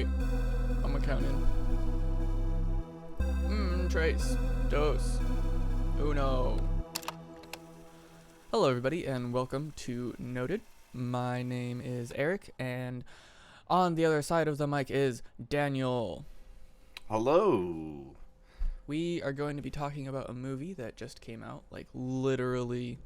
Wait, I'm counting. Tres, dos, uno. Hello, everybody, and welcome to Noted. My name is Eric, and on the other side of the mic is Daniel. Hello. We are going to be talking about a movie that just came out, like literally,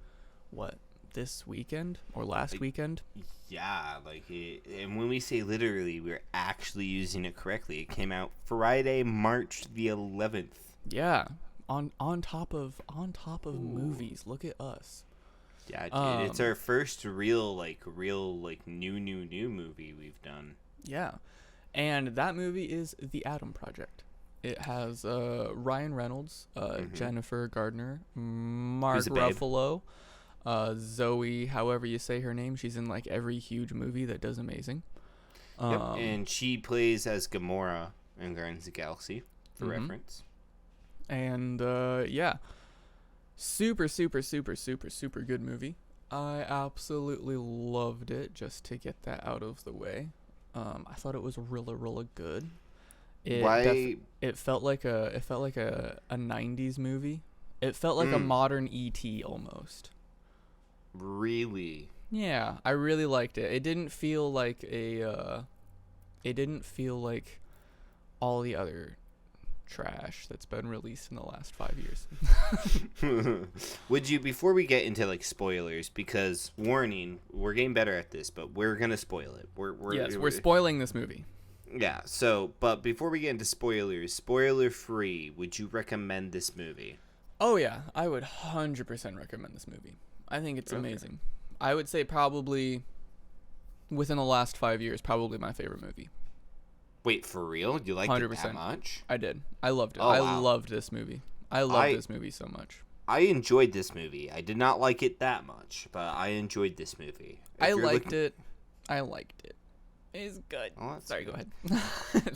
this weekend or last weekend? Yeah, and when we say literally, we're actually using it correctly. It came out Friday, March the 11th. Yeah, on top of movies. Look at us. Yeah, dude, it's our first real new movie we've done. Yeah, and that movie is The Atom Project. It has Ryan Reynolds, Jennifer Gardner, Mark Ruffalo, Zoe, however you say her name. She's in like every huge movie that does amazing. Yep, and she plays as Gamora in Guardians of the Galaxy, for reference. And yeah, super good movie. I absolutely loved it. Just to get that out of the way, I thought it was really good. It felt like a 90s movie. It felt like a modern E.T. almost. Really? Yeah, I really liked it. It didn't feel like all the other trash that's been released in the last 5 years. Would you, before we get into like spoilers, because warning, we're getting better at this, but we're gonna spoil it. We're spoiling this movie. Yeah, so, but before we get into spoilers, spoiler free, would you recommend this movie? Oh yeah, I would 100% recommend this movie. I think it's amazing. I would say probably within the last 5 years, probably my favorite movie. Wait, for real? You liked 100%. It that much? I did. I loved it. Oh, I wow. loved this movie. I loved this movie so much. I enjoyed this movie. I did not like it that much, but I enjoyed this movie. I liked it. It's good. Oh, sorry, good. Go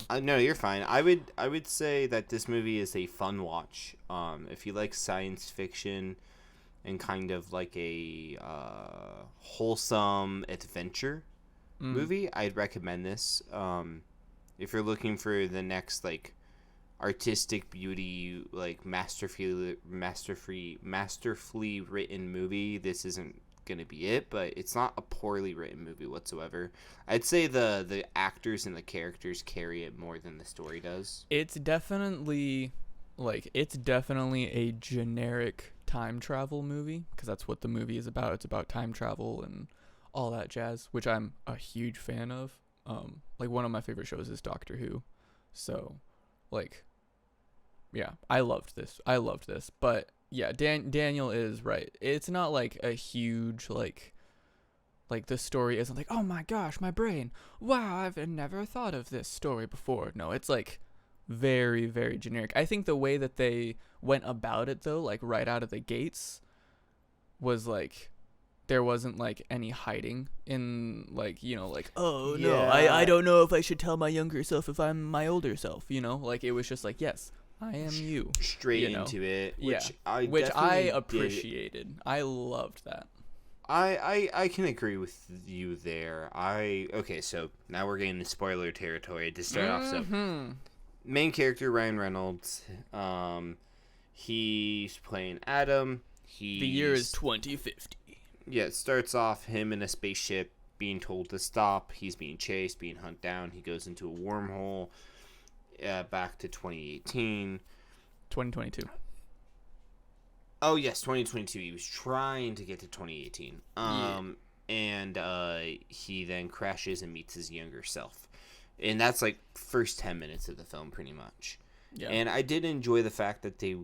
ahead. No, you're fine. I would say that this movie is a fun watch. If you like science fiction and kind of like a wholesome adventure movie, I'd recommend this. If you're looking for the next like artistic beauty, like masterfully written movie, this isn't gonna be it, but it's not a poorly written movie whatsoever. I'd say the actors and the characters carry it more than the story does. It's definitely a generic time travel movie, because that's what the movie is about. It's about time travel and all that jazz, which I'm a huge fan of. Like one of my favorite shows is Doctor Who, so like, yeah, I loved this. But yeah, Daniel is right. It's not like a huge like the story isn't like, oh my gosh, my brain, wow, I've never thought of this story before. No, it's like very, very generic. I think the way that they went about it though, like right out of the gates, was like there wasn't like any hiding in like, like, oh no, I don't know if I should tell my younger self if I'm my older self, like it was just like, yes, I am you. Straight into it, which yeah. I appreciated. I loved that. I can agree with you there. Okay, so now we're getting into spoiler territory to start off. So, main character Ryan Reynolds, he's playing Adam. The year is 2050. Yeah, it starts off him in a spaceship being told to stop. He's being chased, being hunted down. He goes into a wormhole back to 2018. 2022. Oh, yes, 2022. He was trying to get to 2018. And he then crashes and meets his younger self. And that's like first 10 minutes of the film, pretty much. Yeah. And I did enjoy the fact that they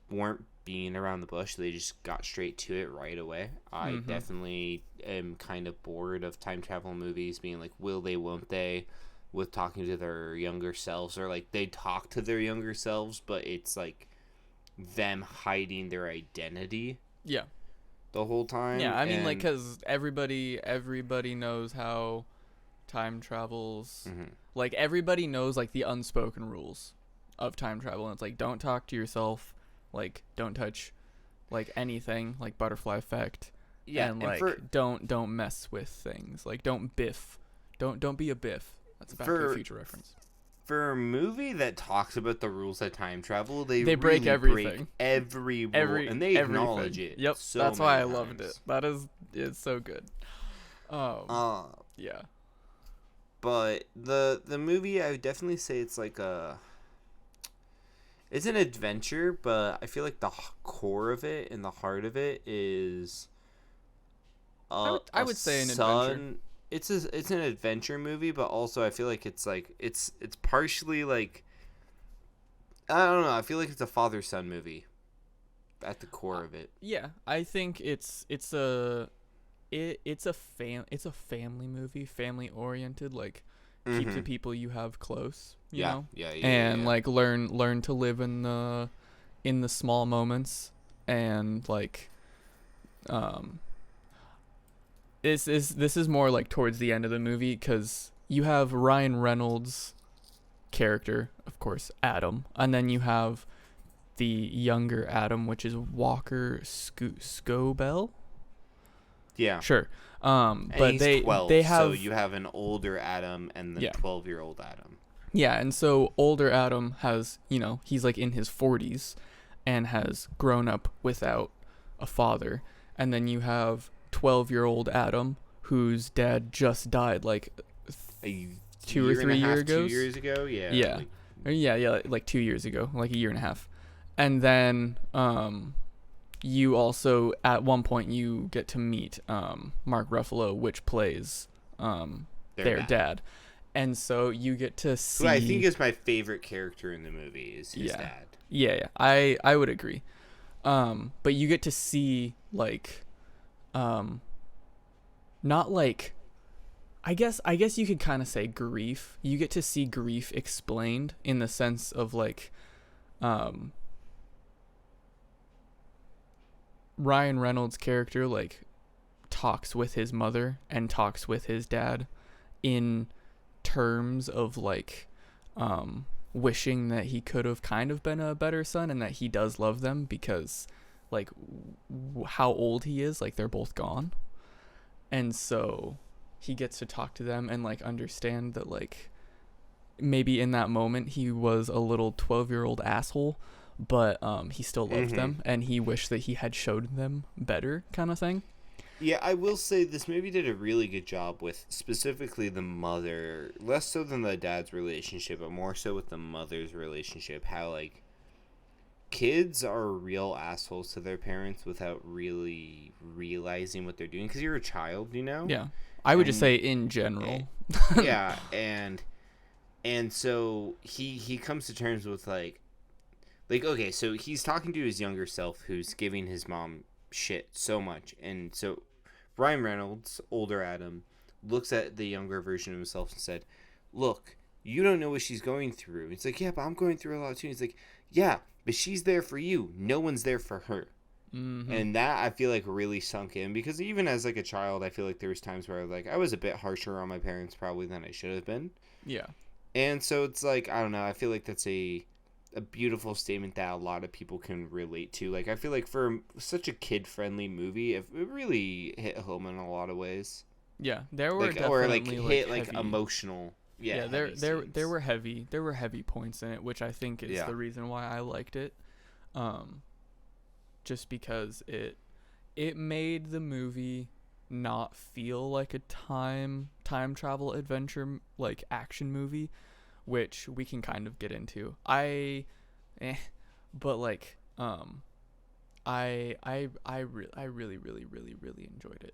weren't being around the bush. They just got straight to it right away. I definitely am kind of bored of time travel movies being like, will they, won't they, with talking to their younger selves, or like they talk to their younger selves, but it's like them hiding their identity. Yeah. The whole time. Yeah, I mean, like, because everybody knows how time travels. Like, everybody knows, like, the unspoken rules of time travel. And it's like, don't talk to yourself. Like, don't touch, like, anything, like butterfly effect. Yeah, and like, don't mess with things. Like, don't biff. Don't be a biff. That's a Back to the for Future reference. for a movie that talks about the rules of time travel, they break really everything. break every rule, and they acknowledge everything. it. Yep, So that's many why I times. loved it. It's so good. Uh, Yeah. but the movie, I would definitely say it's it's an adventure, but I feel like the core of it and the heart of it is I would say an adventure. It's an adventure movie, but also I feel like it's partially like, I don't know, I feel like it's a father-son movie at the core of it. Yeah, I think it's a family movie, family oriented, like keep the people you have close, you know? And like learn to live in the small moments, and like this is more like towards the end of the movie, cuz you have Ryan Reynolds' character, of course, Adam, and then you have the younger Adam, which is Walker Scobell. Yeah. Sure. And But he's 12, they have, so you have an older Adam and the 12-year-old Adam. Yeah, and so older Adam has, he's like in his 40s and has grown up without a father. And then you have 12-year-old Adam, whose dad just died like 2 or 3 years ago. 2 years ago, yeah. Yeah. Like 2 years ago, like a year and a half. And then you also, at one point, you get to meet Mark Ruffalo, which plays their dad. And so you get to see... Who I think is my favorite character in the movie, is his dad. Yeah. I would agree. But you get to see, like... not like... I guess you could kind of say grief. You get to see grief explained in the sense of, like... Ryan Reynolds' character, like, talks with his mother and talks with his dad in terms of, like, wishing that he could have kind of been a better son, and that he does love them because, like, how old he is, like, they're both gone. And so he gets to talk to them and, like, understand that, like, maybe in that moment he was a little 12-year-old asshole, but he still loved them, and he wished that he had showed them better, kind of thing. Yeah, I will say this movie did a really good job with specifically the mother, less so than the dad's relationship, but more so with the mother's relationship. How, like, kids are real assholes to their parents without really realizing what they're doing, because you're a child, you know? Yeah, I would just say in general. Yeah, and so he comes to terms with, like, okay, so he's talking to his younger self, who's giving his mom shit so much, and so Ryan Reynolds, older Adam, looks at the younger version of himself and said, "Look, you don't know what she's going through." It's like, "Yeah, but I'm going through a lot too." He's like, "Yeah, but she's there for you. No one's there for her." Mm-hmm. And that, I feel like, really sunk in, because even as, like, a child, I feel like there was times where I was a bit harsher on my parents probably than I should have been. Yeah. And so it's like, I don't know, I feel like that's a beautiful statement that a lot of people can relate to. Like, I feel like for such a kid-friendly movie, it really hit home in a lot of ways. Yeah, there were hit like heavy, emotional. Yeah, there were heavy points in it, which I think is the reason why I liked it. Just because it made the movie not feel like a time travel adventure, like, action movie, which we can kind of get into. But, like, I really enjoyed it.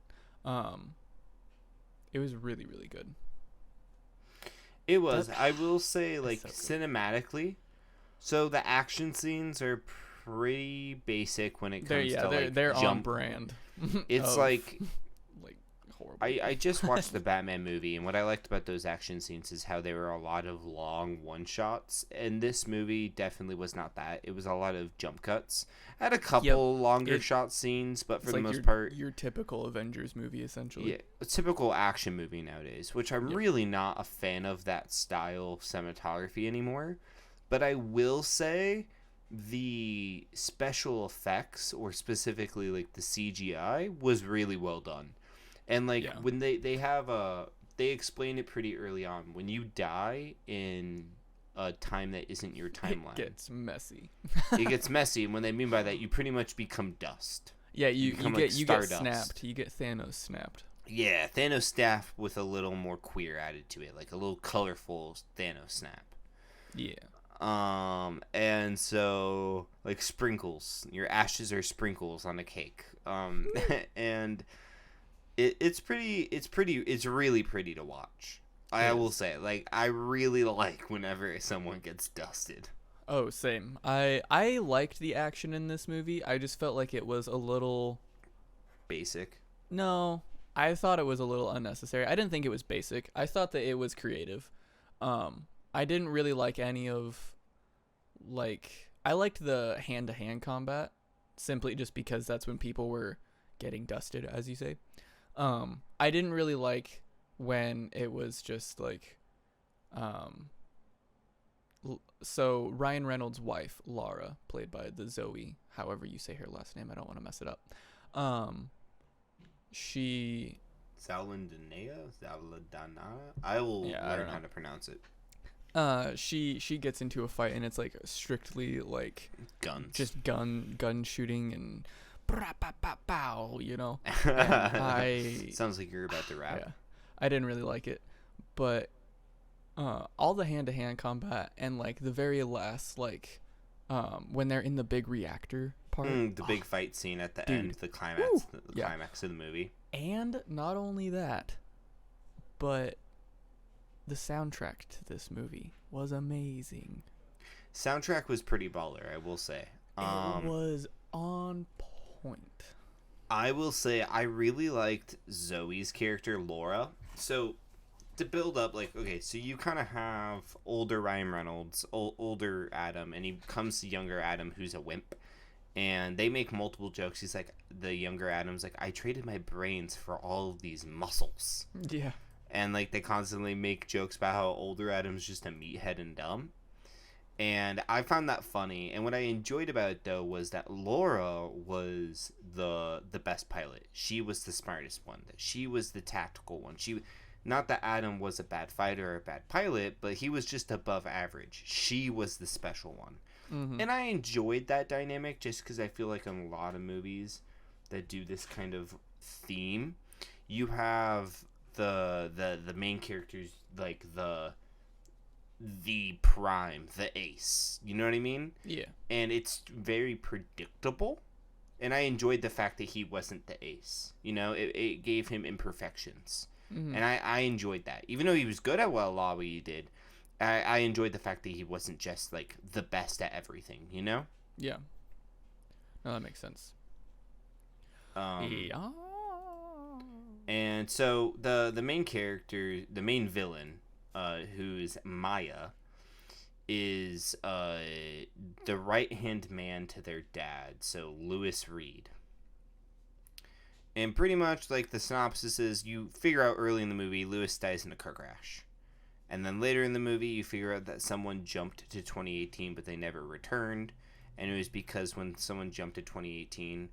It was really, really good. It was. I will say, like, so cinematically, so the action scenes are pretty basic when it comes to they're jump. on brand. It's like horrible. I just watched the Batman movie, and what I liked about those action scenes is how they were a lot of long one shots, and this movie definitely was not that. It was a lot of jump cuts. I had a couple longer shot scenes, but for the most part, your typical Avengers movie, essentially. Yeah, a typical action movie nowadays, which I'm really not a fan of that style of cinematography anymore. But I will say the special effects, or specifically, like, the CGI, was really well done. And, like, when they have they explain it pretty early on. When you die in a time that isn't your timeline, It gets messy. it gets messy. And what they mean by that, you pretty much become dust. Yeah, you become get like you get stardust. snapped. You get Thanos snapped. Yeah, Thanos snap with a little more queer added to it, like a little colorful Thanos snap. Yeah. And so like sprinkles, your ashes are sprinkles on a cake. And it's really pretty to watch. I will say, like, I really like whenever someone gets dusted. Oh, same. I liked the action in this movie. I just felt like it was a little Basic. No, I thought it was a little unnecessary. I didn't think it was basic. I thought that it was creative. I didn't really like any of, like, I liked the hand-to-hand combat simply just because that's when people were getting dusted, as you say. I didn't really like when it was just like, so Ryan Reynolds' wife, Laura, played by the Zoe, however you say her last name, I don't want to mess it up. She Zalandana? I will learn how to pronounce it. She gets into a fight and it's like strictly like Guns. Just gun shooting and pow, you know. And sounds like you're about to rap. Yeah. I didn't really like it. But all the hand-to-hand combat and like the very last like when they're in the big reactor part, the big fight scene at the end, the climax, climax of the movie. And not only that, but the soundtrack to this movie was amazing. Soundtrack was pretty baller, I will say. It was on point. I will say I really liked Zoe's character, Laura. So to build up, like, okay, so you kind of have older Ryan Reynolds, older Adam, and he comes to younger Adam, who's a wimp. And they make multiple jokes. He's like, the younger Adam's like, I traded my brains for all of these muscles. Yeah. And, like, they constantly make jokes about how older Adam's just a meathead and dumb. And I found that funny. And what I enjoyed about it, though, was that Laura was the best pilot. She was the smartest one. She was the tactical one. Not that Adam was a bad fighter or a bad pilot, but he was just above average. She was the special one. Mm-hmm. And I enjoyed that dynamic just because I feel like in a lot of movies that do this kind of theme, you have the main characters, like the prime, the ace. You know what I mean? Yeah. And it's very predictable. And I enjoyed the fact that he wasn't the ace. You know, it gave him imperfections. Mm-hmm. And I enjoyed that. Even though he was good at what a lot of what he did, I enjoyed the fact that he wasn't just, like, the best at everything, you know? Yeah. No, that makes sense. Yeah. And so the main character, the main villain, who's Maya, is the right-hand man to their dad, so Lewis Reed. And pretty much, like, the synopsis is, you figure out early in the movie, Lewis dies in a car crash. And then later in the movie, you figure out that someone jumped to 2018, but they never returned. And it was because when someone jumped to 2018,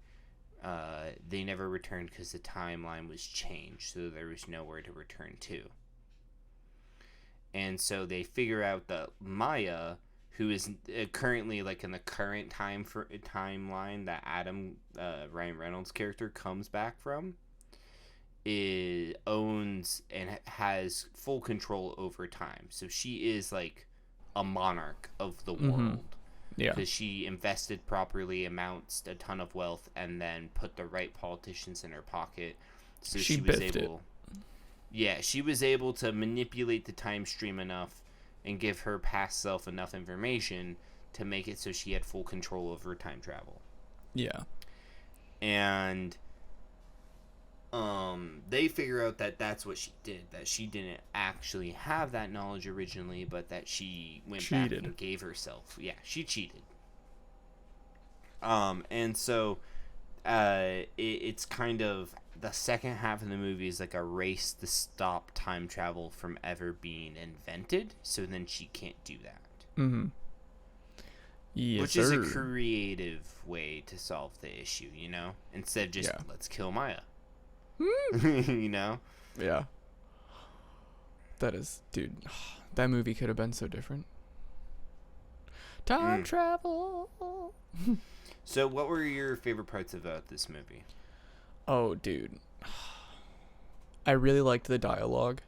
they never returned because the timeline was changed, so there was nowhere to return to. And so they figure out that Maya, who is currently, like, in the current timeline that Adam, Ryan Reynolds' character, comes back from, owns and has full control over time. So she is like a monarch of the world. Yeah. Because she invested properly, amounts a ton of wealth, and then put the right politicians in her pocket. So she was able. Yeah, she was able to manipulate the time stream enough and give her past self enough information to make it so she had full control over time travel. Yeah. And they figure out that that's what she did, that she didn't actually have that knowledge originally, but that she went back and gave herself. Yeah, she cheated. And so it's kind of the second half of the movie is like a race to stop time travel from ever being invented, so then she can't do that. Mm-hmm. Yes, which is a creative way to solve the issue, you know? Instead of just, let's kill Maya. You know? Yeah. That is, dude, that movie could have been so different. Time travel. So what were your favorite parts about this movie? Oh, dude. I really liked the dialogue.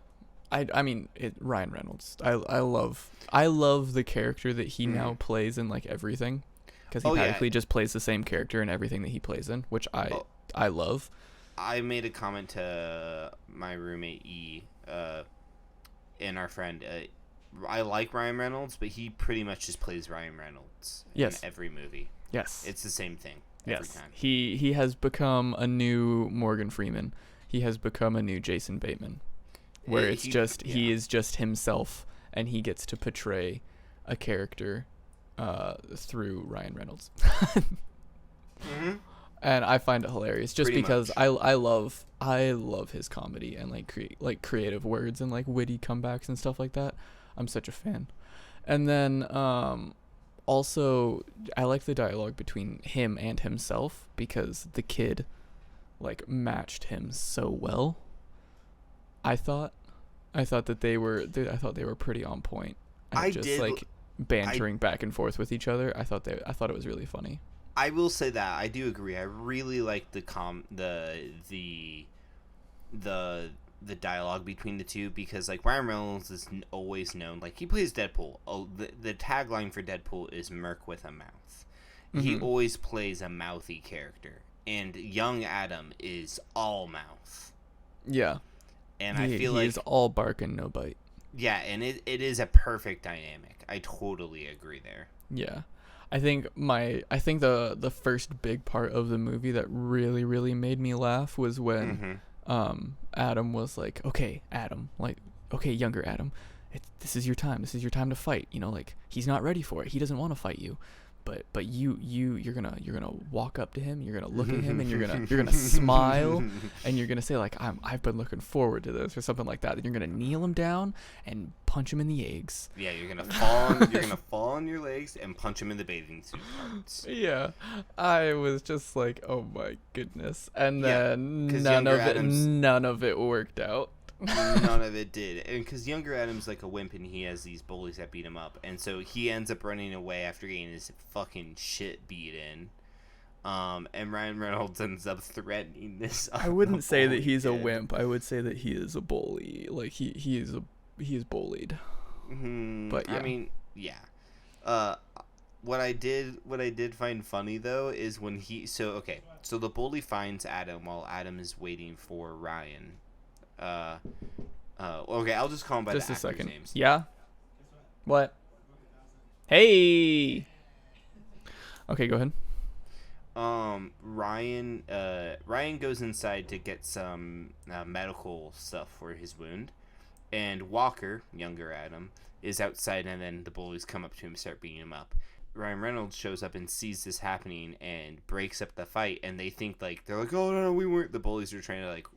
I mean, Ryan Reynolds. I love the character that he now plays in like everything, because he practically just plays the same character in everything that he plays in, which I love. I made a comment to my roommate E, and our friend. I like Ryan Reynolds, but he pretty much just plays Ryan Reynolds in every movie. Yes, it's the same thing every time. He has become a new Morgan Freeman. He has become a new Jason Bateman, where he is just himself, and he gets to portray a character through Ryan Reynolds. And I find it hilarious just because I love his comedy and like creative words and like witty comebacks and stuff like that. I'm such a fan. And then also I like the dialogue between him and himself, because the kid like matched him so well. I thought that they were pretty on point. Bantering back and forth with each other. I thought it was really funny. I will say that I do agree. I really like the dialogue between the two, because like Ryan Reynolds is always known, like he plays Deadpool. Oh, the tagline for Deadpool is "Merc with a mouth." He always plays a mouthy character, and young Adam is all mouth. Yeah, and I feel like he's all bark and no bite. Yeah, and it is a perfect dynamic. I totally agree there. Yeah. I think the first big part of the movie that really, really made me laugh was when Adam was like, okay, Adam, like, okay, younger Adam, this is your time. This is your time to fight. You know, like, he's not ready for it. He doesn't want to fight you. But you're gonna walk up to him, you're gonna look at him, and you're gonna smile, and you're gonna say like, I've been looking forward to this, or something like that. And you're gonna kneel him down and punch him in the eggs. Yeah, you're gonna fall on your legs and punch him in the bathing suit parts. Yeah, I was just like, oh my goodness, and then none of it worked out. None of it did, and because younger Adam's like a wimp, and he has these bullies that beat him up, and so he ends up running away after getting his fucking shit beat in. And Ryan Reynolds ends up threatening this. I wouldn't say that he's a wimp. I would say that he is a bully. Like he is bullied. But yeah. I mean, yeah. What I did find funny though is when so the bully finds Adam while Adam is waiting for Ryan. Okay, I'll just call him by just the a actors' second. names. Yeah. What? Hey. Okay, go ahead. Ryan goes inside to get some medical stuff for his wound, and Walker, younger Adam, is outside, and then the bullies come up to him and start beating him up. Ryan Reynolds shows up and sees this happening and breaks up the fight, and they think they're like, oh no, we weren't. The bullies are trying to like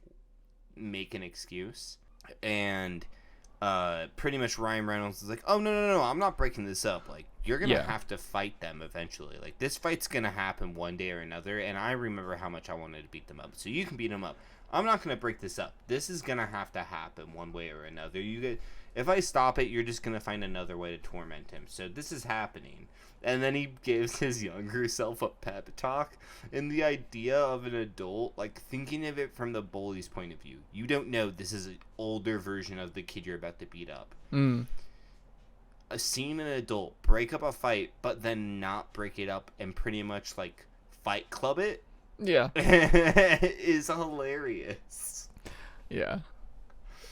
make an excuse, and pretty much Ryan Reynolds is like, oh no, I'm not breaking this up. Like, you're gonna have to fight them eventually. Like, this fight's gonna happen one day or another, and I remember how much I wanted to beat them up, so you can beat them up. I'm not gonna break this up. This is gonna have to happen one way or another. If I stop it, you're just gonna find another way to torment him. So this is happening. And then he gives his younger self a pep talk, and the idea of an adult, like, thinking of it from the bully's point of view. You don't know this is an older version of the kid you're about to beat up. Seeing an adult break up a fight, but then not break it up and pretty much, like, fight club it. Yeah. is hilarious. Yeah.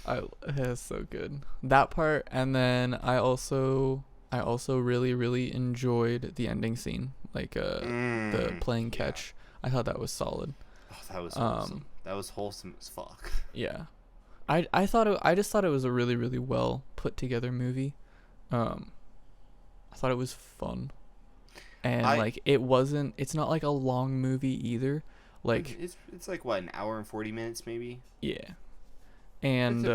It's so good. That part, and then I also really, really enjoyed the ending scene, like the playing catch. I thought that was solid. Oh, that was wholesome. That was wholesome as fuck. Yeah, I just thought it was a really, really well put together movie. I thought it was fun, and it's not like a long movie either. Like it's like what, an hour and 40 minutes maybe. Yeah, and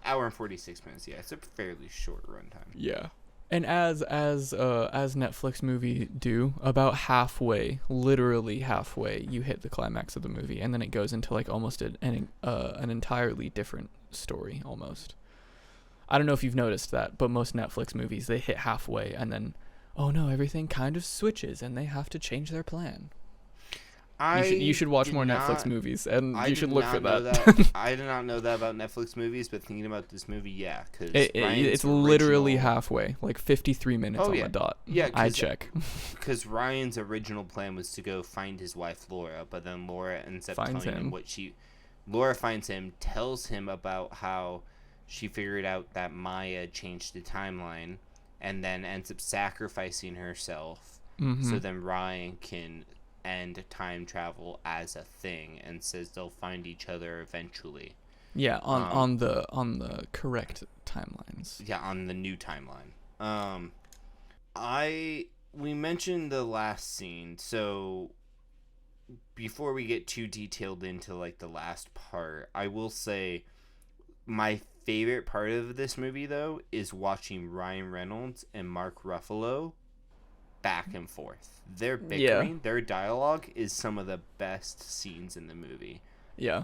hour and 46 minutes. Yeah, it's a fairly short runtime. Yeah. And as Netflix movie do, about halfway, literally halfway, you hit the climax of the movie, and then it goes into like almost an entirely different story almost. I don't know if you've noticed that, but most Netflix movies, they hit halfway and then, oh no, everything kind of switches and they have to change their plan. You should watch did more Netflix not movies, and I you did should look for not know that. that. I did not know that about Netflix movies, but thinking about this movie, yeah, because It's literally halfway, like 53 minutes Oh on yeah, the dot. yeah. I check. Because Ryan's original plan was to go find his wife Laura, but then Laura ends up Finds telling him him. what she. Laura finds him, tells him about how she figured out that Maya changed the timeline, and then ends up sacrificing herself, so then Ryan can end time travel as a thing, and says they'll find each other eventually. Yeah, on the correct timelines. Yeah, on the new timeline. We mentioned the last scene, so before we get too detailed into like the last part, I will say my favorite part of this movie though is watching Ryan Reynolds and Mark Ruffalo back and forth. Their bickering, their dialogue is some of the best scenes in the movie. Yeah.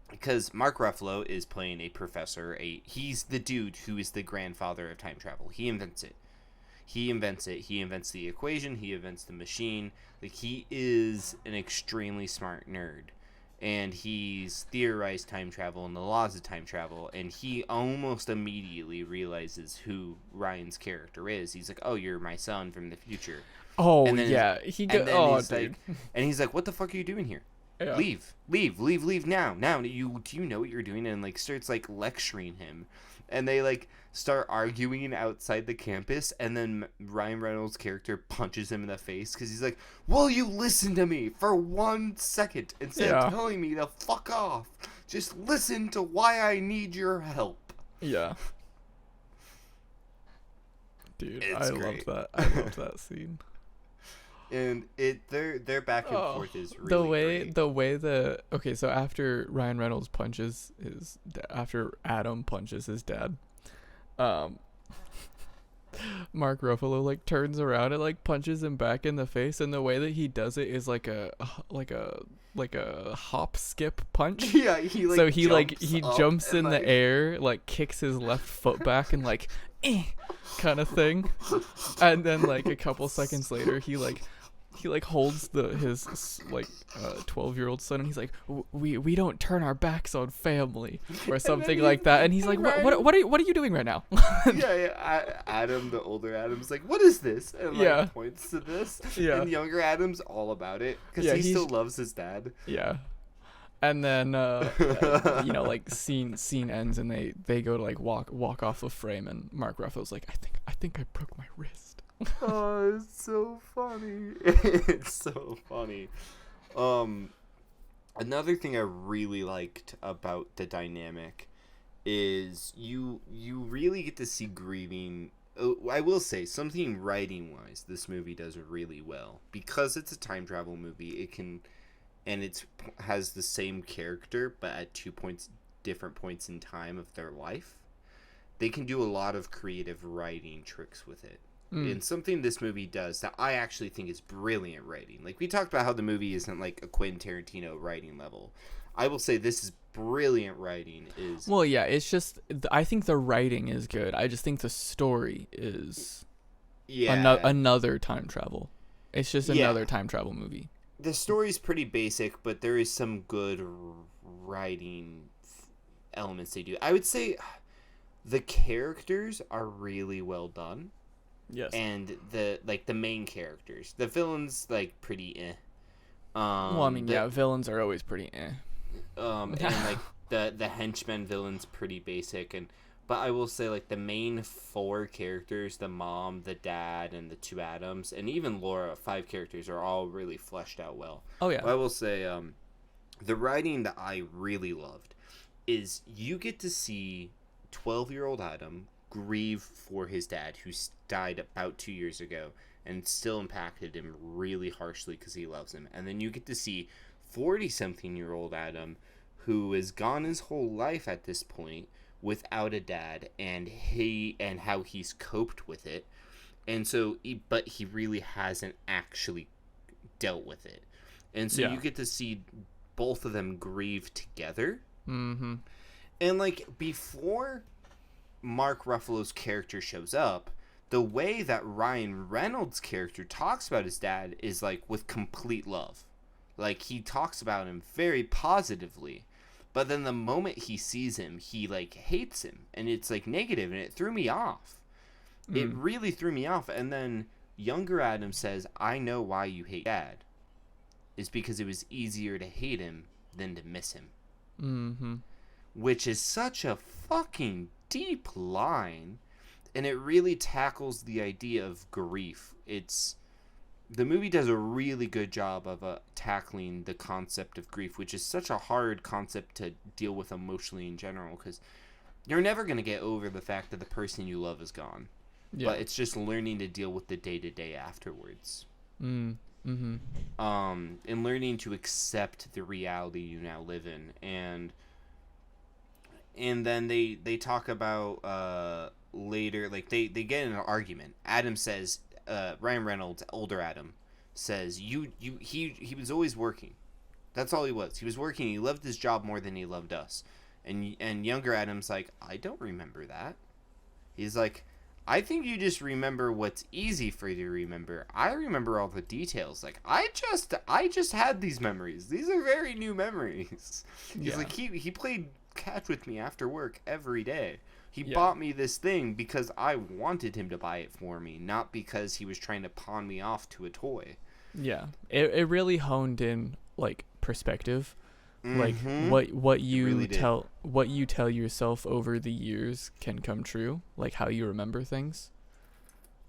Because Mark Ruffalo is playing a professor. He's the dude who is the grandfather of time travel. He invents it. He invents the equation. He invents the machine. Like, he is an extremely smart nerd. And he's theorized time travel and the laws of time travel. And he almost immediately realizes who Ryan's character is. He's like, oh, you're my son from the future. Oh, and then yeah. He's like, what the fuck are you doing here? Yeah. Leave now. Do you know what you're doing? And like starts like lecturing him, and they like start arguing outside the campus, and then Ryan Reynolds' character punches him in the face because he's like, will you listen to me for 1 second instead of telling me to fuck off? Just listen to why I need your help. Yeah. Dude, It's great. loved that. I loved that scene. And their back and forth is really great. The way so after Ryan Reynolds after Adam punches his dad, Mark Ruffalo like turns around and like punches him back in the face, and the way that he does it is like a hop skip punch. Yeah, he jumps in the air, like kicks his left foot back and like kind of thing, and then like a couple seconds later he holds his 12-year-old son, and he's like, we don't turn our backs on family or something like that, and he's like, what are you doing right now? Adam, the older Adam's like, what is this? And like points to this. And younger Adam's all about it because he still loves his dad. Yeah. And then like scene ends, and they go to like walk off the frame, and Mark Ruffalo's like, I think I broke my wrist. Oh, it's so funny. It's so funny. Another thing I really liked about the dynamic is you really get to see grieving. I will say something writing wise, this movie does really well because it's a time travel movie. It has the same character but at different points in time of their life. They can do a lot of creative writing tricks with it. And something this movie does that I actually think is brilliant writing. Like, we talked about how the movie isn't like a Quentin Tarantino writing level. I will say this is brilliant writing. Well, yeah, it's just I think the writing is good. I just think the story is another time travel. It's just another time travel movie. The story's pretty basic, but there is some good writing elements they do. I would say the characters are really well done. Yes. And the main characters. The villains, like, pretty well, I mean, villains are always pretty and like the henchmen villains pretty basic, but I will say like the main 4 characters, the mom, the dad, and the 2 Adams, and even Laura, 5 characters are all really fleshed out well. Oh yeah. But I will say the writing that I really loved is you get to see 12-year-old Adam grieve for his dad who died about 2 years ago and still impacted him really harshly because he loves him. And then you get to see 40-something-year-old Adam who has gone his whole life at this point without a dad, and how he's coped with it. And so but he really hasn't actually dealt with it. And so you get to see both of them grieve together. Mm-hmm. And like before Mark Ruffalo's character shows up, the way that Ryan Reynolds' character talks about his dad is like with complete love. Like, he talks about him very positively. But then the moment he sees him, he like hates him, and it's like negative, and it threw me off. It really threw me off. And then younger Adam says, "I know why you hate Dad. It's because it was easier to hate him than to miss him." Mm-hmm. Which is such a fucking deep line, and it really tackles the idea of grief. The movie does a really good job of tackling the concept of grief, which is such a hard concept to deal with emotionally in general, because you're never going to get over the fact that the person you love is gone. Yeah. But it's just learning to deal with the day-to-day afterwards. Mm-hmm. And learning to accept the reality you now live in. And then they talk about later, like they get in an argument. Adam says, Ryan Reynolds, older Adam, says, he was always working. That's all he was. He was working. He loved his job more than he loved us. And younger Adam's like, I don't remember that. He's like, I think you just remember what's easy for you to remember. I remember all the details. Like, I just had these memories. These are very new memories. He's like, he played catch with me after work every day. He bought me this thing because I wanted him to buy it for me, not because he was trying to pawn me off to a toy. Yeah. It really honed in like perspective. Like what you really tell yourself over the years can come true, like how you remember things.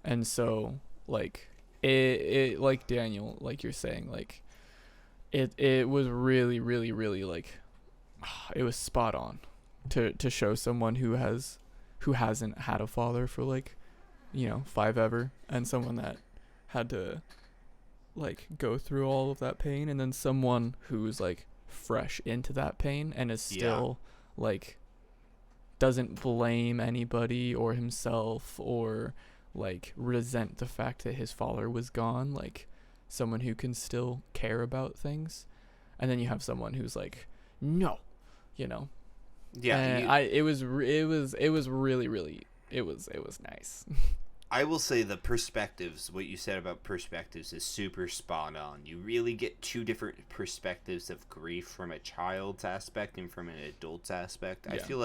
And so like it like Daniel, like you're saying, like it was really really really like it was spot on to show someone who hasn't had a father for like 5 ever, and someone that had to like go through all of that pain, and then someone who's like fresh into that pain and is still like doesn't blame anybody or himself or like resent the fact that his father was gone, like someone who can still care about things. And then you have someone who's like, no, it was really really it was nice. I will say the perspectives, what you said about perspectives is super spot on. You really get 2 different perspectives of grief, from a child's aspect and from an adult's aspect. Yeah. I feel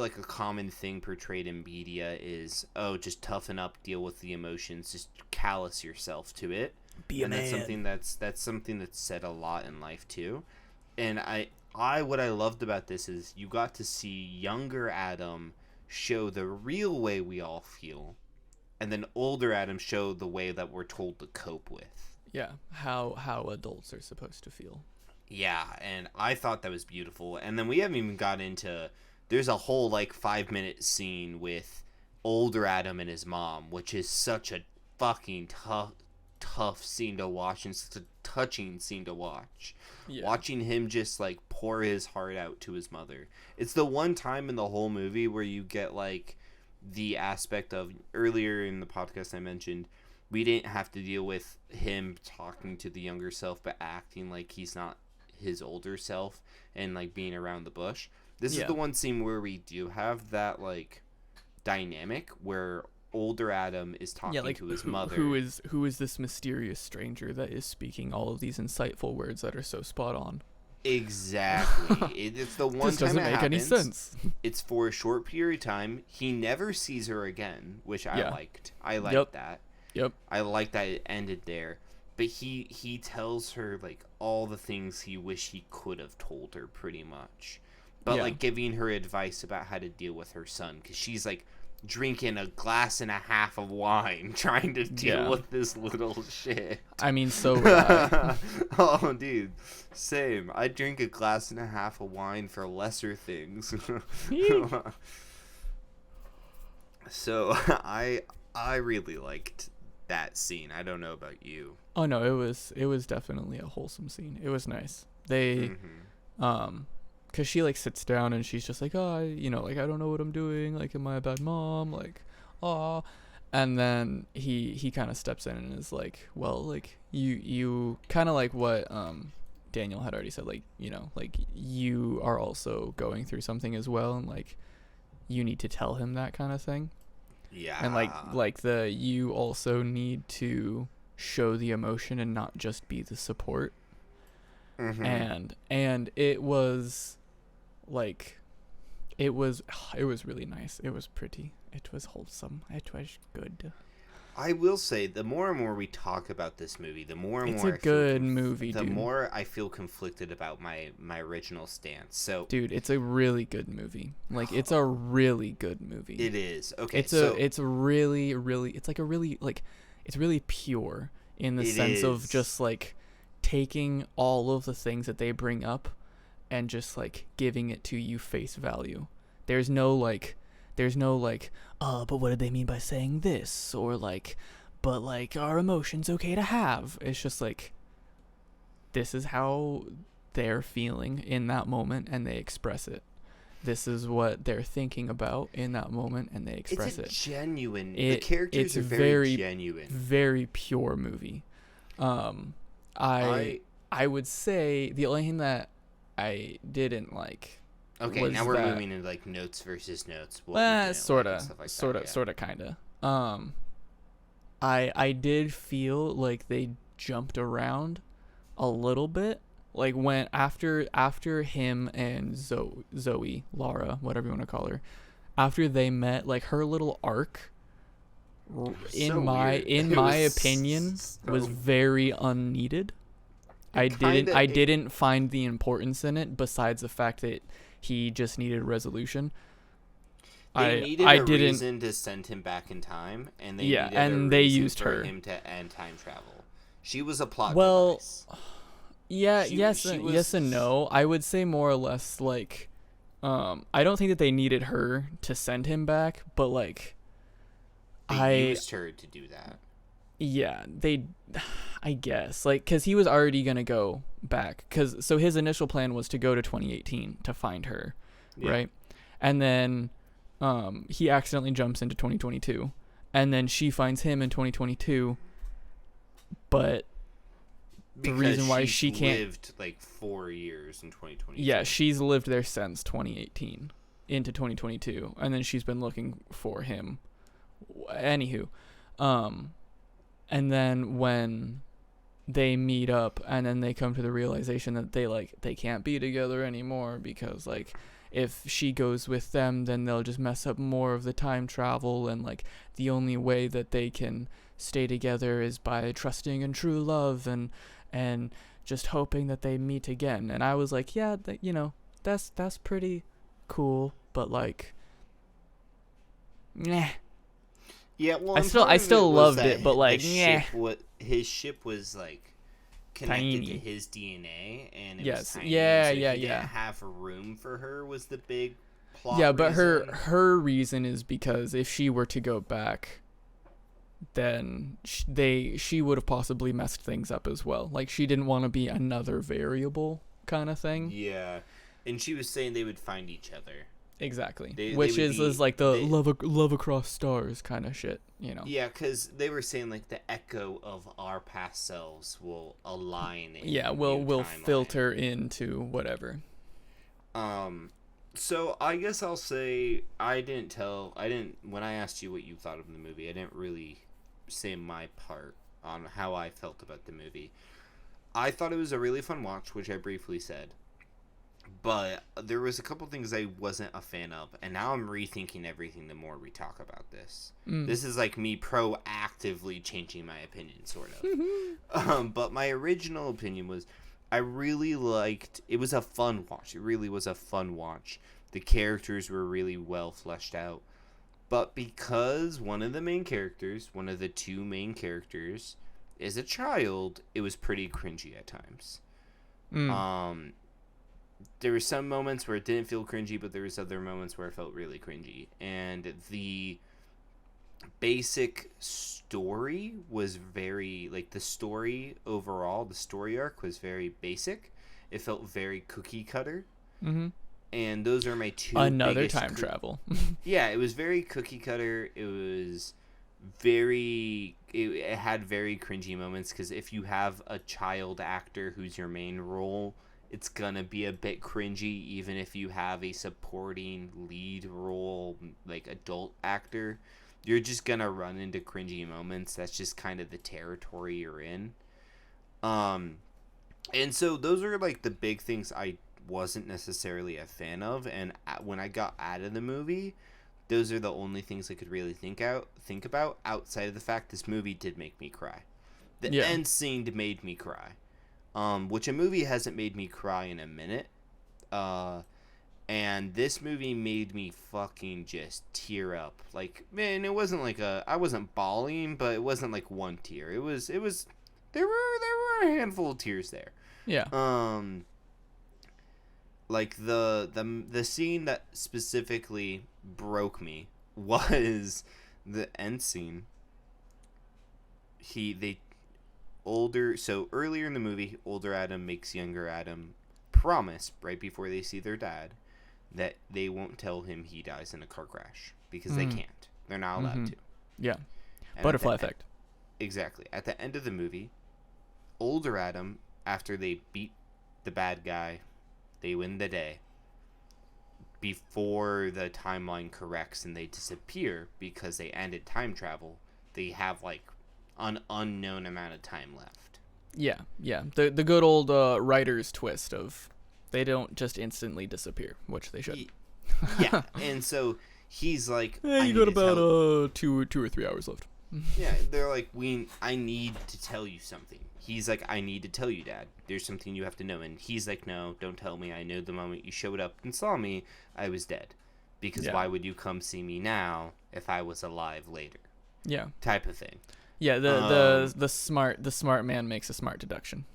like a common thing portrayed in media is, just toughen up, deal with the emotions, just callous yourself to it. Be a man. That's something that's said a lot in life too. And what I loved about this is you got to see younger Adam show the real way we all feel, and then older Adam show the way that we're told to cope with. Yeah, how adults are supposed to feel. Yeah, and I thought that was beautiful. And then we haven't even got into, there's a whole like 5-minute scene with older Adam and his mom, which is such a fucking tough scene to watch, and such a touching scene to watch. Yeah. Watching him just like pour his heart out to his mother. It's the one time in the whole movie where you get like the aspect of, earlier in the podcast I mentioned, we didn't have to deal with him talking to the younger self but acting like he's not his older self and like being around the bush. This is the one scene where we do have that like dynamic where older Adam is talking to his mother. Who is this mysterious stranger that is speaking all of these insightful words that are so spot on? Exactly. It's the one this time doesn't it make happens. Any sense. It's for a short period of time. He never sees her again, which I liked. I liked that. Yep. I liked that it ended there. But he tells her like all the things he wished he could have told her, pretty much. But like giving her advice about how to deal with her son, because she's like drinking a glass and a half of wine trying to deal with this little shit. I mean, so would I. Oh, dude, same. I drink a glass and a half of wine for lesser things. So I really liked that scene. I don't know about you. Oh no, it was definitely a wholesome scene. It was nice. They because she like sits down and she's just like, like I don't know what I'm doing, like am I a bad mom, like and then he kind of steps in and is like, well, like you kind of like what Daniel had already said, like, you know, like, you are also going through something as well, and like you need to tell him that kind of thing. Yeah. And like you also need to show the emotion and not just be the support. Mm-hmm. And it was like it was really nice. It was pretty. It was wholesome. It was good. I will say, the more and more we talk about this movie, the more and It's more a good movie, the dude. more I feel conflicted about my original stance. So, Dude, it's a really good movie. Like, it's a really good movie. it is. Okay, It's really, really, it's like a really, like, it's really pure in the it sense of is. just like taking all of the things that they bring up and just like giving it to you face value. There's no like, but what did they mean by saying this? Or like, but like, are emotions okay to have? It's just like, this is how they're feeling in that moment and they express it. This is what they're thinking about in that moment and they express it. Genuine. The characters are very genuine. Very pure movie. I would say the only thing that I didn't like. Okay, now we're moving into like notes versus notes. Sort of, kind of. I did feel like they jumped around a little bit. Like when after him and Zoe, Laura, whatever you want to call her, after they met, like her little arc, in my opinion, was very unneeded. I didn't find the importance in it besides the fact that he just needed resolution. They needed a reason to send him back in time, and they needed a reason used for him to end time travel. She was a plot device. Yeah, yes and no. I would say more or less like, I don't think that they needed her to send him back, but like, they used her to do that. Yeah, I guess, like, because he was already gonna go back, so his initial plan was to go to 2018 to find her, right? And then, he accidentally jumps into 2022, and then she finds him in 2022, but the reason why she can't lived like 4 years in 2022. Yeah, she's lived there since 2018 into 2022, and then she's been looking for him. Anywho, and then when they meet up, and then they come to the realization that they can't be together anymore because like if she goes with them, then they'll just mess up more of the time travel, and like the only way that they can stay together is by trusting in true love and just hoping that they meet again. And I was like, yeah, that's pretty cool, but like, meh. Yeah, well, I still loved it, but like, yeah. His ship was like connected tiny to his DNA, and it was tiny. Yeah, so yeah. Didn't have room for her was the big plot. Yeah, but reason. her reason is because if she were to go back, then she would have possibly messed things up as well. Like, she didn't want to be another variable kind of thing. Yeah, and she was saying they would find each other. Exactly. Which is like the love across stars kind of shit, you know. Yeah, because they were saying like the echo of our past selves will align. Will filter into whatever. So I guess I'll say when I asked you what you thought of the movie, I didn't really say my part on how I felt about the movie. I thought it was a really fun watch, which I briefly said. But there was a couple things I wasn't a fan of, and now I'm rethinking everything the more we talk about this. This is like me proactively changing my opinion, sort of. But my original opinion was I really liked... It was a fun watch. It really was a fun watch. The characters were really well fleshed out. But because one of the two main characters, is a child, it was pretty cringy at times. There were some moments where it didn't feel cringy, but there was other moments where it felt really cringy. And the basic story was very, like, the story overall, the story arc was very basic. It felt very cookie cutter. Mm-hmm. And those are my two Another time travel. Yeah, it was very cookie cutter. It was it had very cringy moments, because if you have a child actor who's your main role, it's gonna be a bit cringy. Even if you have a supporting lead role, like adult actor, you're just gonna run into cringy moments. That's just kind of the territory you're in. And so those are like the big things I wasn't necessarily a fan of. And when I got out of the movie, those are the only things I could really think about, outside of the fact this movie did make me cry. The end scene made me cry. Which a movie hasn't made me cry in a minute. And this movie made me fucking just tear up. Like, man, it wasn't like I wasn't bawling, but it wasn't like one tear. It was there were a handful of tears there. Yeah. Like the scene that specifically broke me was the end scene. So earlier in the movie, older Adam makes younger Adam promise right before they see their dad that they won't tell him he dies in a car crash, because they can't. They're not allowed to. Yeah. And Butterfly effect. Exactly. At the end of the movie, older Adam, after they beat the bad guy, they win the day. Before the timeline corrects and they disappear because they ended time travel, they have like an unknown amount of time left. Yeah. The good old writer's twist of they don't just instantly disappear, which they should. Yeah, and so he's like, yeah, you got about 2 or 3 hours left. Yeah, they're like, I need to tell you something. He's like, I need to tell you, Dad. There's something you have to know. And he's like, no, don't tell me. I know the moment you showed up and saw me, I was dead. Because why would you come see me now if I was alive later? Yeah. Type of thing. Yeah, the smart man makes a smart deduction.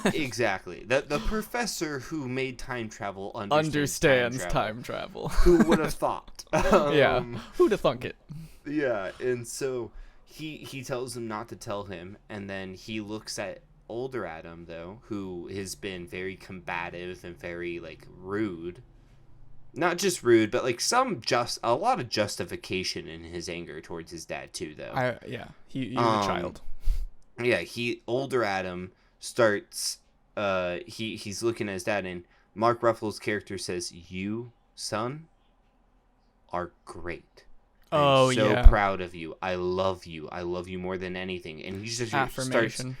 Exactly. The professor who made time travel understands time travel. Who would have thought? Yeah. Who'd have thunk it? Yeah, and so he tells him not to tell him, and then he looks at older Adam, though, who has been very combative and very, like, rude. Not just rude, but like a lot of justification in his anger towards his dad too, though. He was a child. Yeah, older Adam starts. He's looking at his dad, and Mark Ruffalo's character says, "You, son, are great. I'm so proud of you. I love you. I love you more than anything." And he just affirmation.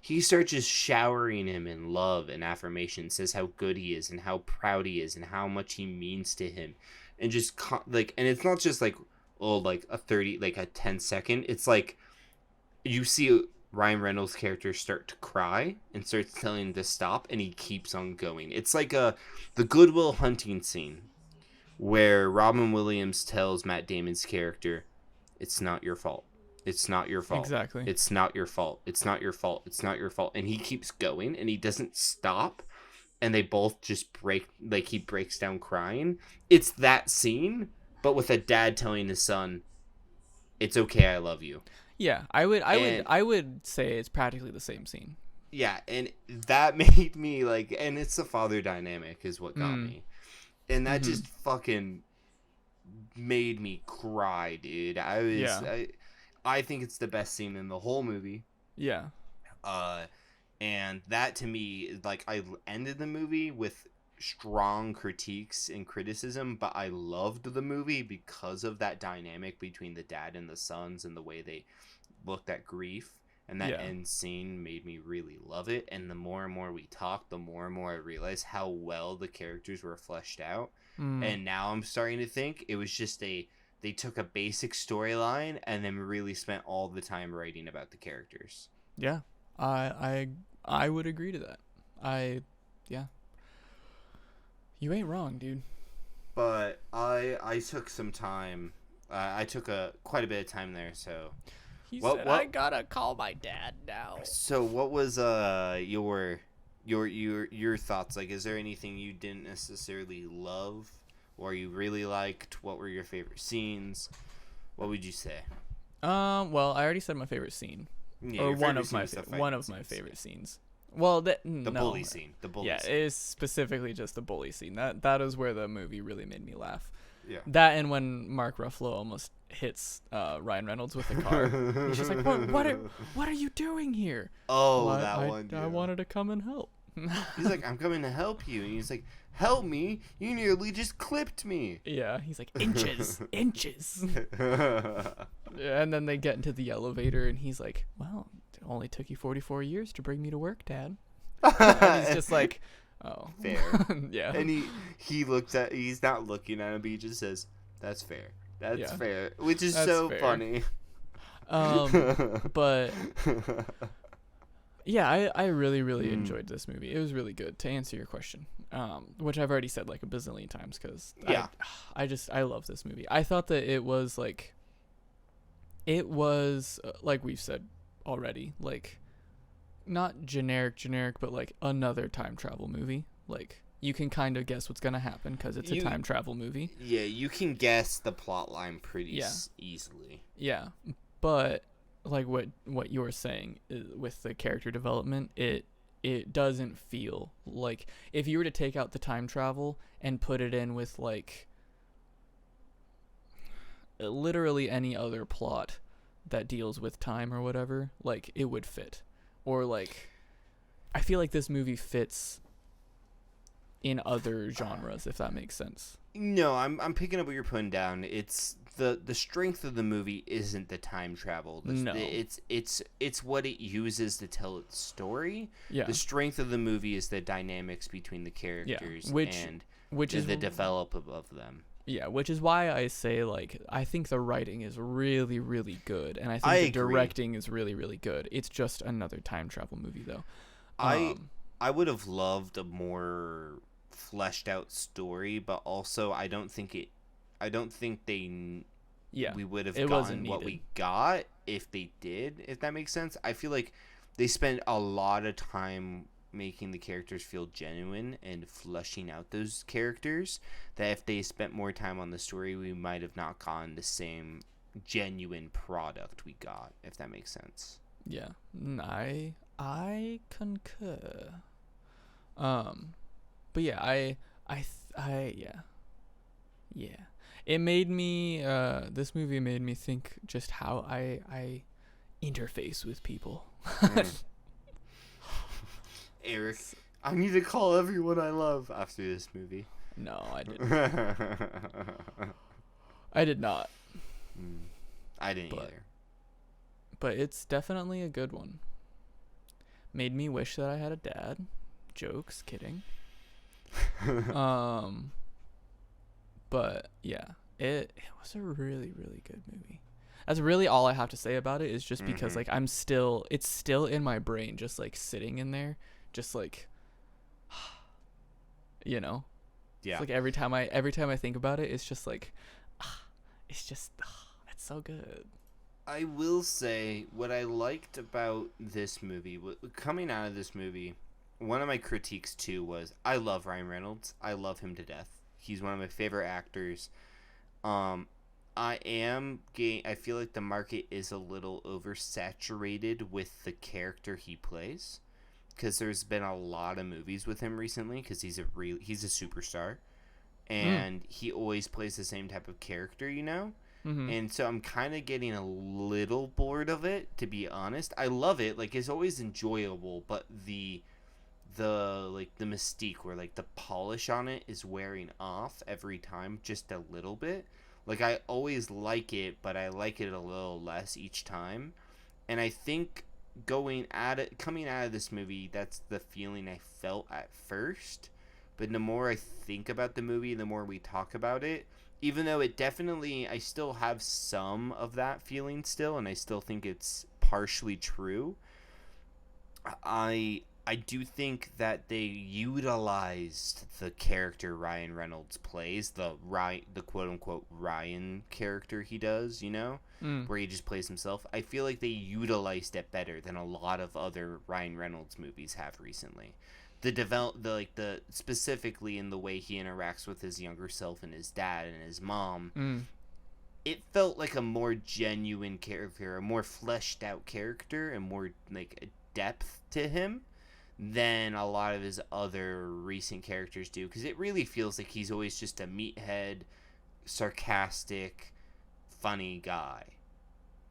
He starts just showering him in love and affirmation, says how good he is and how proud he is and how much he means to him. And just and it's not just like, oh, like a 10-second. It's like you see Ryan Reynolds' character start to cry and starts telling him to stop, and he keeps on going. It's like the Good Will Hunting scene where Robin Williams tells Matt Damon's character, "It's not your fault. It's not your fault. Exactly. It's not your fault. It's not your fault. It's not your fault." And he keeps going, and he doesn't stop. And they both just break, like, he breaks down crying. It's that scene, but with a dad telling his son, "It's okay, I love you." Yeah, I would say it's practically the same scene. Yeah, and that made me like, and it's the father dynamic is what got me. And that just fucking made me cry, dude. I think it's the best scene in the whole movie. Yeah. And that to me, like, I ended the movie with strong critiques and criticism, but I loved the movie because of that dynamic between the dad and the sons and the way they looked at grief. And that end scene made me really love it. And the more and more we talked, the more and more I realized how well the characters were fleshed out. And now I'm starting to think it was just they took a basic storyline and then really spent all the time writing about the characters. Yeah, I would agree to that. You ain't wrong, dude. But I took some time. I took quite a bit of time there. So he said, "I gotta call my dad now." So what was your thoughts? Like, is there anything you didn't necessarily love? Or you really liked? What were your favorite scenes? What would you say? Well, I already said my favorite scene, or one of my favorite scenes. Well, the bully scene. The bully scene. Yeah, it is specifically just the bully scene. That is where the movie really made me laugh. Yeah. That and when Mark Ruffalo almost hits Ryan Reynolds with a car. He's just like, what are you doing here? Well, Oh, that one. I Yeah. wanted to come and help. He's like, I'm coming to help you. And he's like, help me? You nearly just clipped me. Yeah, he's like, inches, inches. And then they get into the elevator, and he's like, well, it only took you 44 years to bring me to work, Dad. And he's just like, oh. Fair. Yeah. And he's not looking at him, but he just says, that's fair. That's fair. Which is so fair. funny. But yeah, I really, really enjoyed this movie. It was really good, to answer your question, which I've already said like a bazillion times, because I love this movie. I thought that it was like we've said already, like not generic, but like another time travel movie. Like you can kind of guess what's gonna happen because it's a time travel movie. Yeah, you can guess the plot line pretty easily. Yeah, but like what you were saying with the character development, it doesn't feel like, if you were to take out the time travel and put it in with like literally any other plot that deals with time or whatever, like it would fit. Or like I feel like this movie fits in other genres, if that makes sense. No, I'm picking up what you're putting down. It's the strength of the movie isn't the time travel. It's what it uses to tell its story. Yeah. The strength of the movie is the dynamics between the characters and the development of them. Yeah, which is why I say, like, I think the writing is really, really good, and I think the directing is really, really good. It's just another time travel movie, though. I would have loved a more fleshed out story, but also I don't think we would have gotten what we got if they did, if that makes sense. I feel like they spent a lot of time making the characters feel genuine and fleshing out those characters, that if they spent more time on the story, we might have not gotten the same genuine product we got, if that makes sense. Yeah, I concur. But yeah, yeah. It made me, this movie made me think just how I interface with people. Eric, I need to call everyone I love after this movie. No, I didn't. I did not. I didn't either. But it's definitely a good one. Made me wish that I had a dad. Jokes, kidding. But yeah, it was a really, really good movie. That's really all I have to say about it, is just because like it's still in my brain, just like sitting in there, just like, you know. Yeah. It's like every time I think about it, it's just like, it's so good. I will say what I liked about this movie, coming out of this movie, one of my critiques too was, I love Ryan Reynolds. I love him to death. He's one of my favorite actors. I feel like the market is a little oversaturated with the character he plays, because there's been a lot of movies with him recently, because he's a superstar, and he always plays the same type of character, you know? And so I'm kind of getting a little bored of it, to be honest. I love it, like it's always enjoyable, but the mystique, where like the polish on it is wearing off every time just a little bit. Like I always like it, but I like it a little less each time. And I think coming out of this movie, that's the feeling I felt at first. But the more I think about the movie, the more we talk about it, even though I still have some of that feeling still, and I still think it's partially true, I do think that they utilized the character Ryan Reynolds plays, the quote unquote Ryan character he does, you know, where he just plays himself. I feel like they utilized it better than a lot of other Ryan Reynolds movies have recently. Specifically in the way he interacts with his younger self and his dad and his mom. It felt like a more genuine character, a more fleshed out character, and more like a depth to him than a lot of his other recent characters do, because it really feels like he's always just a meathead, sarcastic, funny guy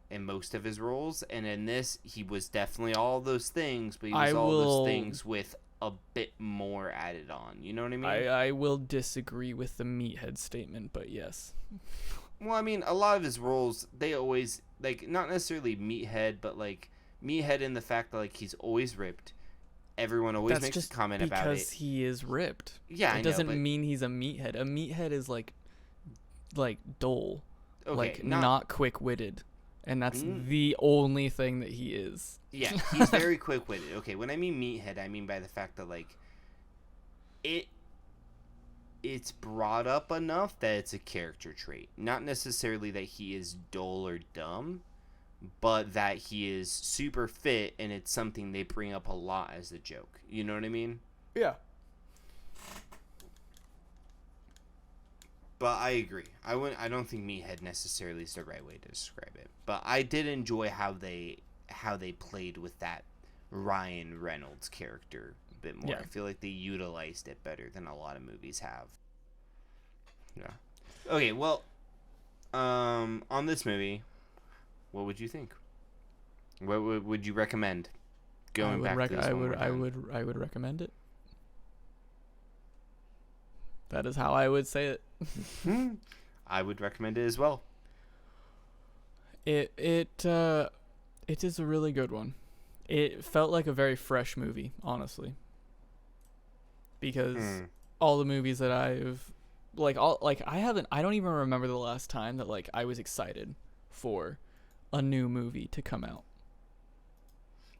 in most of his roles, and in this he was definitely all those things, but he was those things with a bit more added on. You know what I mean? I will disagree with the meathead statement, but yes. Well, I mean, a lot of his roles, they always, like, not necessarily meathead, but like meathead in the fact that like he's always ripped. Everyone always makes a comment about it. Because he is ripped. Yeah, it doesn't mean he's a meathead. A meathead is like dull, okay, like not quick-witted, and that's the only thing that he is. Yeah, he's very quick-witted. Okay, when I mean meathead, I mean by the fact that like it's brought up enough that it's a character trait, not necessarily that he is dull or dumb, but that he is super fit, and it's something they bring up a lot as a joke. You know what I mean? Yeah. But I agree. I don't think meathead necessarily is the right way to describe it. But I did enjoy how they played with that Ryan Reynolds character a bit more. Yeah. I feel like they utilized it better than a lot of movies have. Yeah. Okay, well, on this movie, what would you think? What would you recommend? Going back to this I would recommend it. That is how I would say it. I would recommend it as well. It is a really good one. It felt like a very fresh movie, honestly. Because all the movies that I've I don't even remember the last time that like I was excited for a new movie to come out.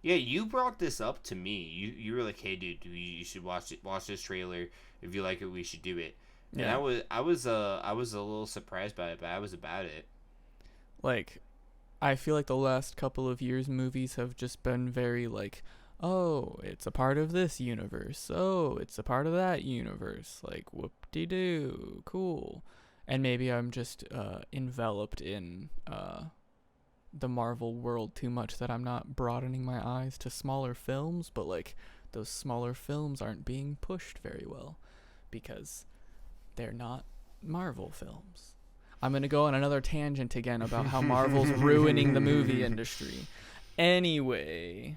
Yeah, you brought this up to me. You were like, "Hey, dude, you should watch this trailer. If you like it, we should do it." Yeah. And I was a little surprised by it, but I was about it. Like, I feel like the last couple of years movies have just been very like, oh, it's a part of this universe. Oh, it's a part of that universe. Like, whoop-de-doo, cool. And maybe I'm just enveloped in the Marvel world too much that I'm not broadening my eyes to smaller films, but like those smaller films aren't being pushed very well because they're not Marvel films. I'm going to go on another tangent again about how Marvel's ruining the movie industry. Anyway,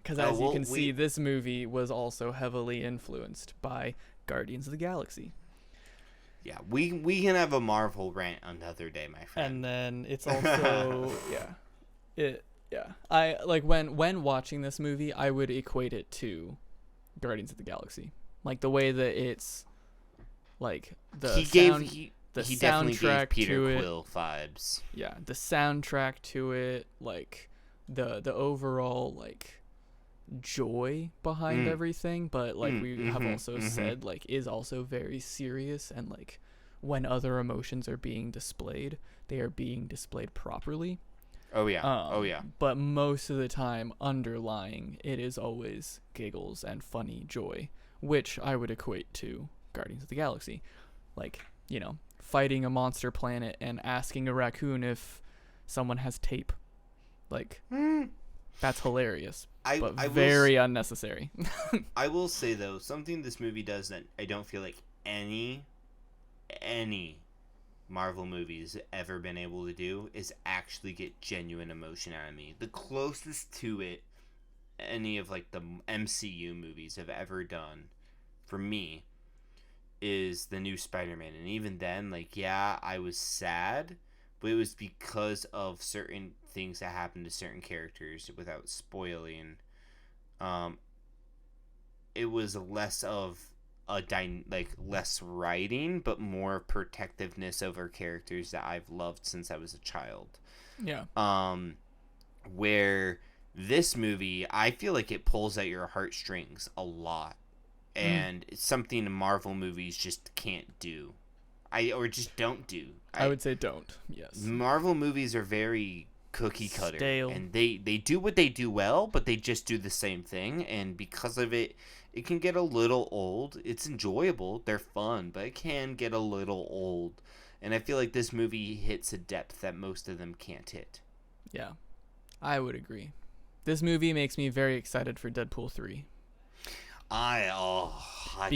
because as you can see, this movie was also heavily influenced by Guardians of the Galaxy. Yeah, we can have a Marvel rant another day, my friend. And then it's also I like when watching this movie, I would equate it to Guardians of the Galaxy, like the way that it's like the he definitely gave Peter Quill vibes. Yeah, the soundtrack to it, like the overall like joy behind everything, but like we have also said, like is also very serious, and like when other emotions are being displayed, they are being displayed properly. Oh yeah. But most of the time underlying it is always giggles and funny joy, which I would equate to Guardians of the Galaxy. Like, you know, fighting a monster planet and asking a raccoon if someone has tape. Like that's hilarious, but very unnecessary. I will say, though, something this movie does that I don't feel like any Marvel movies ever been able to do is actually get genuine emotion out of me. The closest to it any of like the MCU movies have ever done for me is the new Spider-Man. And even then, like, yeah, I was sad, but it was because of certain things that happened to certain characters without spoiling. It was less of less writing, but more protectiveness over characters that I've loved since I was a child. Yeah. Where this movie, I feel like it pulls at your heartstrings a lot. And it's something Marvel movies just can't do. Or just don't do. I would say don't, yes. Marvel movies are very cookie cutter. Stale. And they do what they do well, but they just do the same thing. And because of it, it can get a little old. It's enjoyable. They're fun, but it can get a little old. And I feel like this movie hits a depth that most of them can't hit. Yeah, I would agree. This movie makes me very excited for Deadpool 3. I hope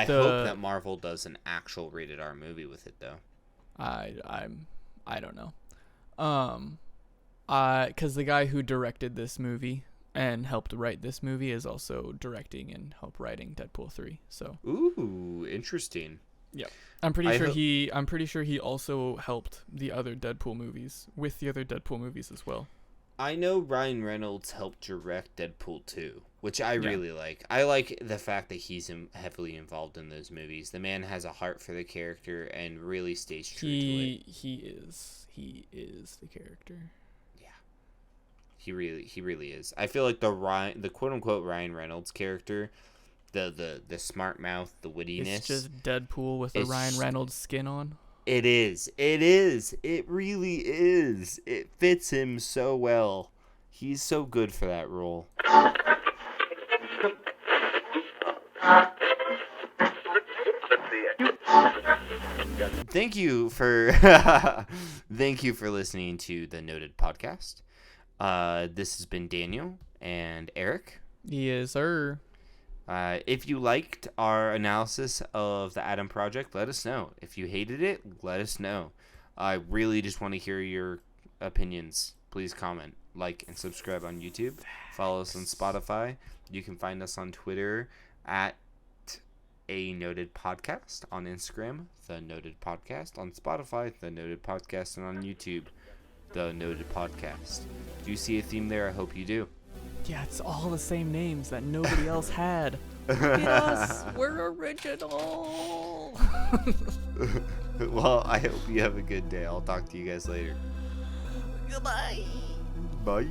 that Marvel does an actual rated R movie with it, though. I don't know. Because the guy who directed this movie and helped write this movie is also directing and help writing Deadpool 3. So Ooh, interesting. yeah, I'm pretty sure he also helped the other Deadpool movies with the other Deadpool movies as well. I know Ryan Reynolds helped direct Deadpool 2, which I really like. I like the fact that he's heavily involved in those movies. The man has a heart for the character and really stays true to it. He is the character. Yeah. He really is. I feel like the quote unquote Ryan Reynolds character, the smart mouth, the wittiness. It's just Deadpool with a Ryan Reynolds skin on. It is. It really is. It fits him so well. He's so good for that role. Thank you for listening to the Noted Podcast. This has been Daniel and Eric. Yes, sir. If you liked our analysis of the Adam Project, let us know. If you hated it, let us know. I really just want to hear your opinions. Please comment, like, and subscribe on YouTube. Follow us on Spotify. You can find us on Twitter at A Noted Podcast, on Instagram, The Noted Podcast, on Spotify, The Noted Podcast, and on YouTube, The Noted Podcast. Do you see a theme there? I hope you do. Yeah, it's all the same names that nobody else had. Look at us. We're original. Well, I hope you have a good day. I'll talk to you guys later. Goodbye. Bye.